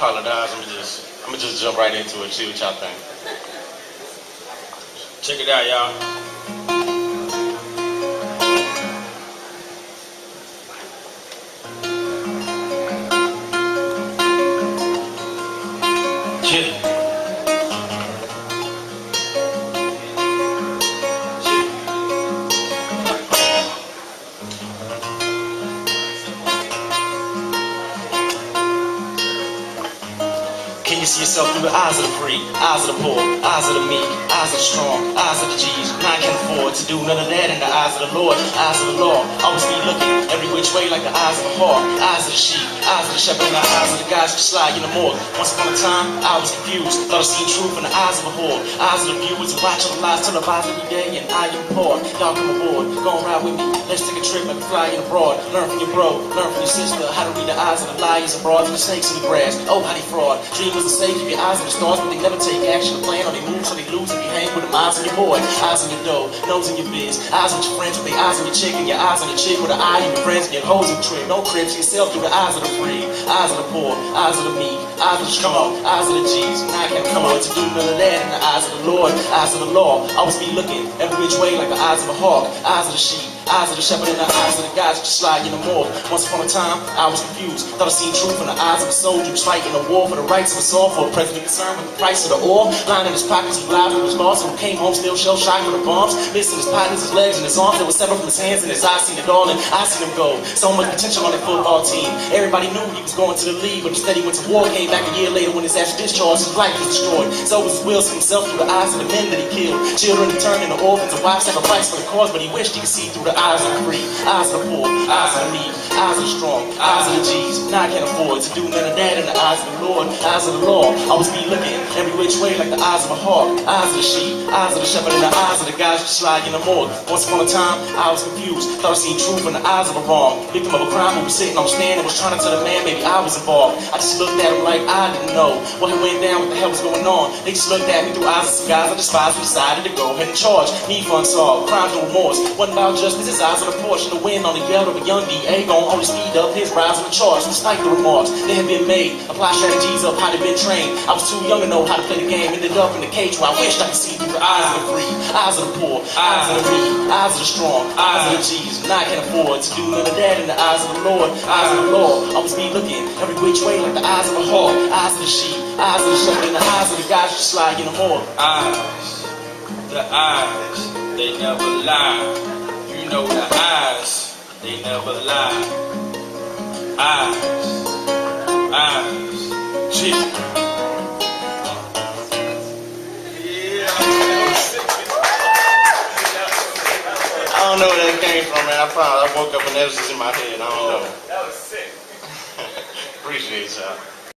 call it eyes. I'm just jump right into it. See what y'all think. Check it out, y'all. Can you see yourself through the eyes of the free, eyes of the poor, eyes of the meek, eyes of the strong, eyes of the G's? None can afford to do none of that in the eyes of the Lord, eyes of the law. Always be looking every which way like the eyes of a hawk, eyes of the sheep, eyes of the shepherd, and the eyes of the guys who slide in the morgue. Once upon a time, I was confused, thought I seen truth in the eyes of a whore, eyes of the viewers who watch all the lies televised every day, and I am poor. Y'all come aboard, go and ride with me. Let's take a trip, maybe fly in abroad. Learn from your bro, learn from your sister, how to read the eyes of the liars abroad, and the snakes in the grass. Oh, how they fraud. Dreamers and say, keep your eyes on the stars, but they never take action to plan, or they move so they lose if you hang with them. Eyes on your boy, eyes on your dough, nose in your biz, eyes on your friends with their eyes on your chick, and your eyes on your chick with an eye on your friends and your hoes in the trip. No crib to yourself through the eyes of the free, eyes of the poor, eyes of the meek, eyes of the strong, eyes of the G's. Now I can't come on to do none of that in the eyes of the Lord, eyes of the law. Always be looking every which way like the eyes of a hawk, eyes of the sheep, eyes of the shepherd, and the eyes of the guys who just slide in the morgue. Once upon a time, I was confused, thought I seen truth in the eyes of a soldier who's fighting a war for the rights of us all, for a president concerned with the price of the oil. Lying in his pockets, he lied with his boss, who came home still shell-shocked with the bombs. Missing his partners, his legs, and his arms that were severed from his hands, and his eyes seen it all, and I seen him go. So much potential on the football team. Everybody knew he was going to the league, but instead he went to war. Came back a year later when his ass discharged, his life was destroyed. So was his will, see himself through the eyes of the men that he killed. Children he turned into orphans, and wives sacrificed for the cause, but he wished he could see through the eyes of the free, eyes of the poor, eyes of the meek, eyes of the strong, eyes of the G's. Now I can't afford to do none of that in the eyes of the Lord, eyes of the law. Always be looking every which way like the eyes of a hawk, eyes of the sheep, eyes of the shepherd, and the eyes of the guys who slide in the morgue. Once upon a time, I was confused, thought I seen truth in the eyes of a wrong. Victim of a crime who was sitting on the stand and was trying to tell the man maybe I was involved. I just looked at him like I didn't know what went down, what the hell was going on. They just looked at me through eyes of some guys I despised and decided to go ahead and charge. Need for unsolved, crimes no remorse. Wasn't about justice, his eyes on the porch, and the wind on the yell of a young DA gon' only speed up his rise on the charge. Despite the remarks they had been made, apply strategies of how they been trained. I was too young to know how to play the game, ended up in the cage where I wished I could see through the eyes of the free, eyes of the poor, eyes of the meek, eyes of the strong, eyes of the G's. And I can't afford to do none of that in the eyes of the Lord, eyes of the law. Always be looking every which way like the eyes of a hawk, eyes of the sheep, eyes of the shepherd, and the eyes of the guys who slide in the morgue. The eyes, they never lie. You know the eyes, they never lie. Eyes, shit. I don't know where that came from, man. I woke up and that was just in my head. I don't know. That was sick. Appreciate y'all.